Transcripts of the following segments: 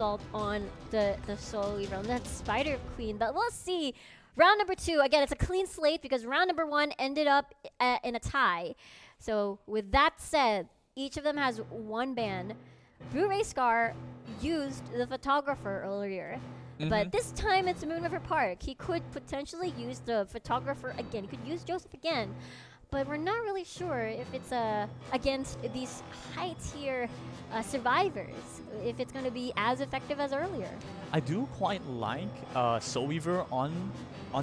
assault on the Soul Weaver, on that Spider Queen. But we'll see. Round number 2, again, it's a clean slate because round number 1 ended up in a tie. So with that said, each of them has 1 ban. Blu-ray Scar used the photographer earlier. But this time it's Moon River Park. He could potentially use the photographer again. He could use Joseph again. But we're not really sure if it's against these high-tier survivors, if it's going to be as effective as earlier. I do quite like Soul Weaver on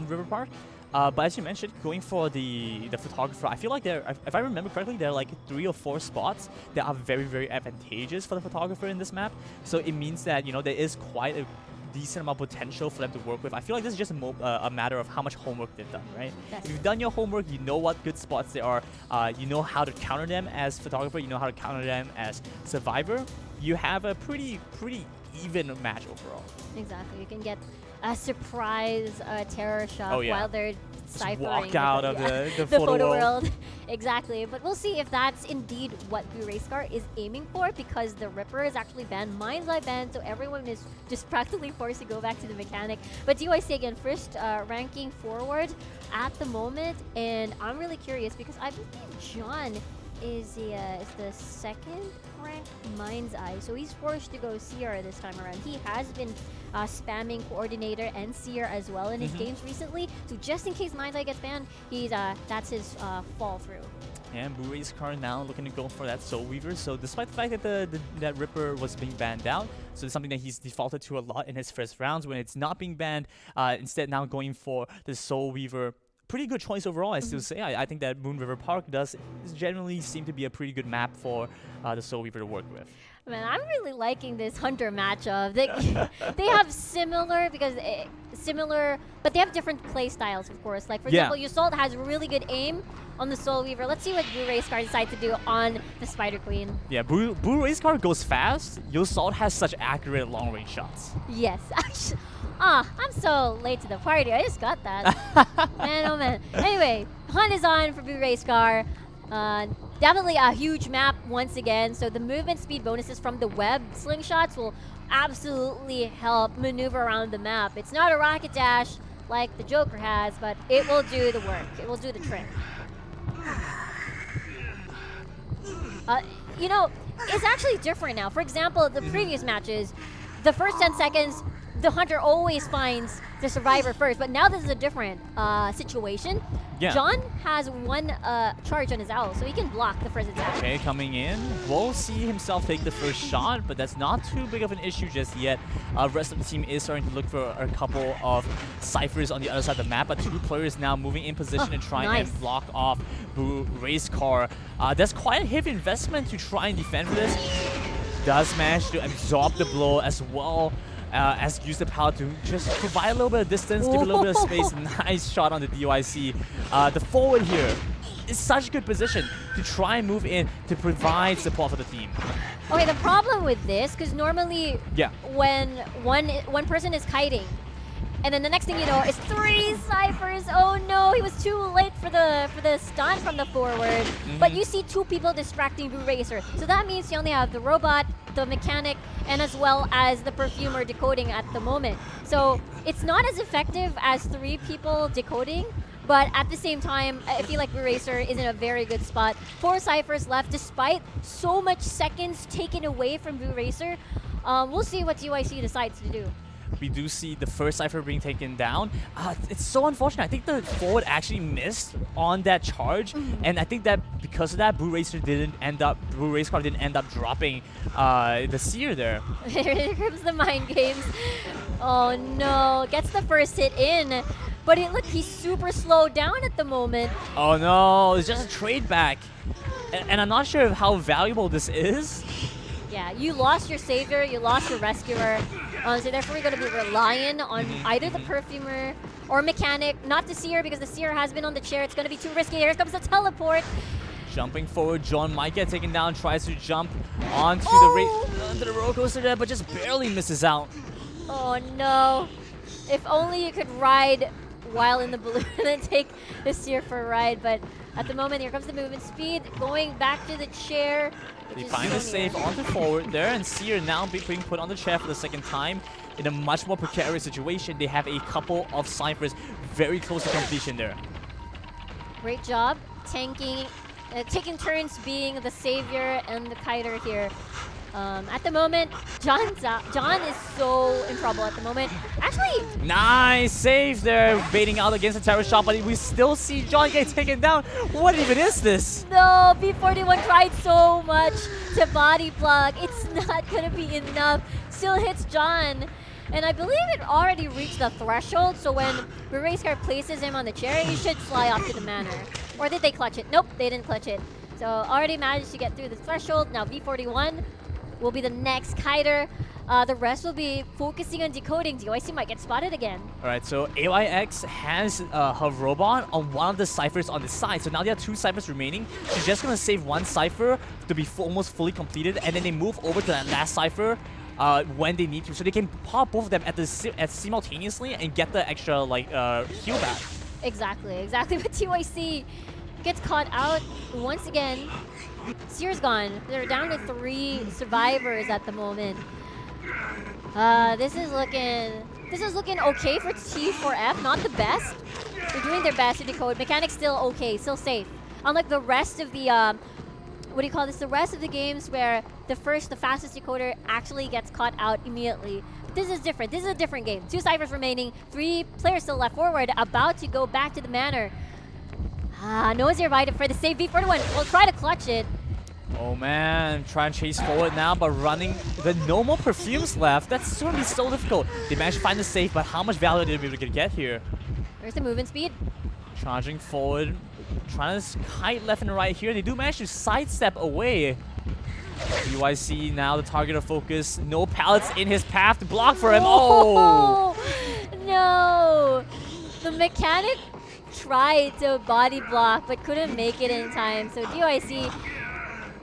River Park. But as you mentioned, going for the photographer, I feel like if I remember correctly, there are like 3 or 4 spots that are very, very advantageous for the photographer in this map. So it means that, you know, there is quite a decent amount of potential for them to work with. I feel like this is just a matter of how much homework they've done, right? If you've done your homework, you know what good spots there are. You know how to counter them as photographer. You know how to counter them as survivor. You have a pretty even match overall. Exactly. You can get a surprise terror shot while they're ciphering. Walk out of the photo world. Exactly. But we'll see if that's indeed what Blu-ray Scar is aiming for, because the Ripper is actually banned, Mind's Eye banned, so everyone is just practically forced to go back to the mechanic. But DYC again, first ranking forward at the moment, and I'm really curious because I believe John is the second ranked Mind's Eye, so he's forced to go Seer this time around. He has been spamming Coordinator and Seer as well in his games recently, so just in case Mind's Eye gets banned, he's that's his fall through. And Blu-ray Scar now looking to go for that Soul Weaver. So despite the fact that that Ripper was being banned out, so it's something that he's defaulted to a lot in his first rounds when it's not being banned, instead now going for the Soul Weaver. Pretty good choice overall, I still say. I think that Moon River Park does generally seem to be a pretty good map for the Soul Weaver to work with. Man, I'm really liking this Hunter matchup. They have similar, but they have different play styles, of course. Like, for example, Yusult has really good aim on the Soul Weaver. Let's see what Blu-ray Scar decides to do on the Spider Queen. Yeah, Blu-ray Scar goes fast. Yusult has such accurate long-range shots. Yes, actually. I'm so late to the party. I just got that. Man, oh man. Anyway, hunt is on for Blu-ray Scar. Definitely a huge map once again. So the movement speed bonuses from the web slingshots will absolutely help maneuver around the map. It's not a rocket dash like the Joker has, but it will do the work. It will do the trick. You know, it's actually different now. For example, the previous matches, the first 10 seconds, the Hunter always finds the survivor first, but now this is a different situation. Yeah. John has 1 charge on his owl, so he can block the first attack. Okay, coming in. We'll see himself take the first shot, but that's not too big of an issue just yet. Rest of the team is starting to look for a couple of ciphers on the other side of the map, but 2 players now moving in position and trying and block off Blu-ray Scar. That's quite a heavy investment to try and defend for this. Does manage to absorb the blow as well. As use the power to just provide a little bit of distance, give a little bit of space. Nice shot on the DYC. The forward here is such a good position to try and move in to provide support for the team. Okay, the problem with this, because normally when one person is kiting, and then the next thing you know is 3 ciphers. Oh no, he was too late for the stun from the forward. But you see 2 people distracting Blue Racer. So that means you only have the robot, the mechanic, and as well as the perfumer decoding at the moment. So it's not as effective as 3 people decoding, but at the same time, I feel like Blue Racer is in a very good spot. 4 ciphers left despite so much seconds taken away from Blue Racer. We'll see what DYC decides to do. We do see the first cipher being taken down. It's so unfortunate. I think the forward actually missed on that charge, and I think that because of that, Blu-ray Scar didn't end up dropping the Seer there. Here comes the mind games. Oh no, gets the first hit in, but look, he's super slowed down at the moment. Oh no, it's just a trade back, and I'm not sure how valuable this is. Yeah, you lost your savior, you lost your rescuer, so therefore you're going to be relying on either the perfumer or mechanic, not the Seer, because the Seer has been on the chair. It's going to be too risky. Here comes the teleport. Jumping forward, John might get taken down, tries to jump onto the roller coaster there, but just barely misses out. Oh no. If only you could ride while in the balloon and then take the Seer for a ride. But at the moment, here comes the movement speed, going back to the chair. They find the save onto forward there, and Seer now being put on the chair for the second time in a much more precarious situation. They have a couple of Cyphers very close to completion there. Great job tanking, taking turns being the savior and the kiter here. At the moment, John is so in trouble at the moment. Actually, nice save there, baiting out against the terror shot, but we still see John get taken down. What even is this? no, B41 tried so much to body block. It's not gonna be enough. Still hits John. And I believe it already reached the threshold, so when Racecar places him on the chair, he should fly off to the manor. Or did they clutch it? Nope, they didn't clutch it. So already managed to get through the threshold. Now V41 will be the next kiter. The rest will be focusing on decoding. DYC might get spotted again. All right, so AYX has her robot on one of the Cyphers on the side. So now they have 2 Cyphers remaining. She's just going to save 1 Cypher to be almost fully completed, and then they move over to that last Cypher when they need to. So they can pop both of them at simultaneously and get the extra heal back. Exactly. But TYC gets caught out once again. Seer's gone. They're down to 3 survivors at the moment. This is looking okay for T4F. Not the best. They're doing their best to decode. Mechanic's still okay, still safe. Unlike the rest of the the rest of the games where the fastest decoder actually gets caught out immediately. But this is different. This is a different game. 2 Cyphers remaining, 3 players still left forward, about to go back to the manor. No one's invited for the save. V41 will try to clutch it. Oh man, try and chase forward now, but running the no more perfumes left. That's going to be so difficult. They managed to find the save, but how much value did they be able to get here? There's the movement speed. Charging forward, trying to kite left and right here. They do manage to sidestep away. UIC now the target of focus. No pallets in his path to block for him. Oh! No! The mechanic tried to body block but couldn't make it in time. So DYC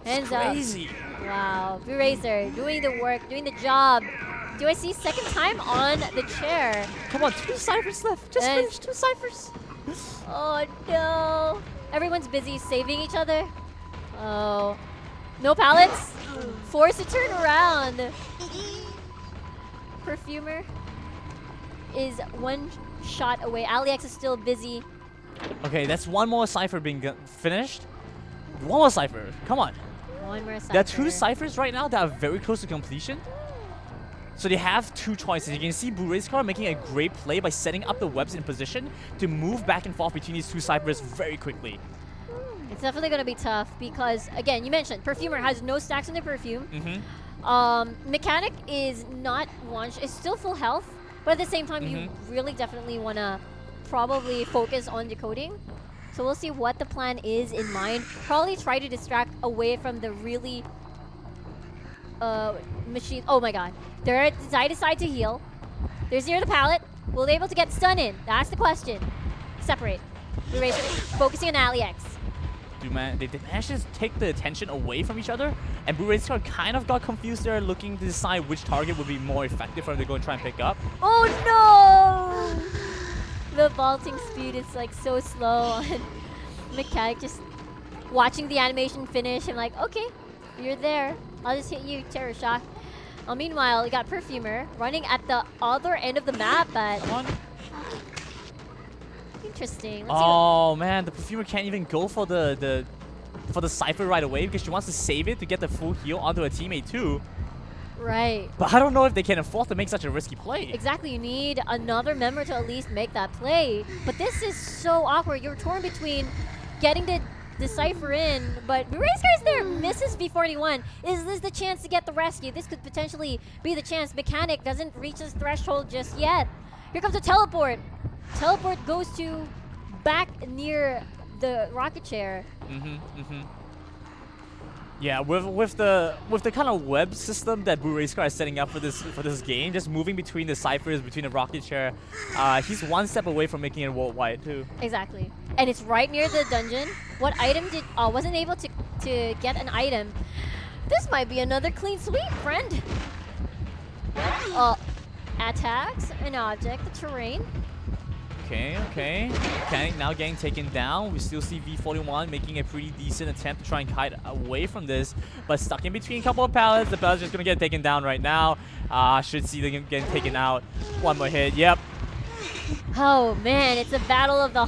ends up. Crazy. Wow. B-Racer doing the work, doing the job. DYC second time on the chair. Come on, 2 Cyphers left. Just finish 2 Cyphers. Oh no. Everyone's busy saving each other. Oh. No pallets. Forced to turn around. Perfumer is 1 shot away. AliX is still busy. Okay, that's 1 more Cypher being finished. 1 more Cypher. Come on. 1 more Cypher. There are 2 Cyphers right now that are very close to completion. So they have 2 choices. You can see Racecar making a great play by setting up the webs in position to move back and forth between these 2 Cyphers very quickly. It's definitely going to be tough because, again, you mentioned Perfumer has no stacks on their perfume. Mechanic is not launched. It's still full health, but at the same time, you really definitely want to probably focus on decoding. So we'll see what the plan is in mind. Probably try to distract away from the really machine. Oh my god. They're side to side to heal. There's near the pallet. Will they be able to get stun in? That's the question. Separate. Eraser. Focusing on AliX. They managed to take the attention away from each other, and Blue Racer kind of got confused there, looking to decide which target would be more effective for them to go and try and pick up. Oh no! The vaulting speed is like so slow on Mechanic. Just watching the animation finish, I'm like, okay, you're there. I'll just hit you, Terror Shock. Meanwhile, we got Perfumer running at the other end of the map, but Come on. Interesting. Oh man, the Perfumer can't even go for the Cypher right away because she wants to save it to get the full heal onto her teammate too. Right. But I don't know if they can afford to make such a risky play. Exactly. You need another member to at least make that play. But this is so awkward. You're torn between getting the Decipher in, but Racecar's there, misses V41. Is this the chance to get the rescue? This could potentially be the chance. Mechanic doesn't reach his threshold just yet. Here comes the teleport. Teleport goes to back near the rocket chair. Yeah, with the kind of web system that Blue Racecar is setting up for this game, just moving between the ciphers, between the rocket chair, he's 1 step away from making it worldwide too. Exactly, and it's right near the dungeon. What item did? Wasn't able to get an item. This might be another clean sweep, friend. Attacks an object, the terrain. Okay. Mechanic now getting taken down. We still see V41 making a pretty decent attempt to try and kite away from this, but stuck in between a couple of pallets. The pallet's just gonna get taken down right now. Should see them getting taken out. One more hit. Yep. Oh man, it's a battle of the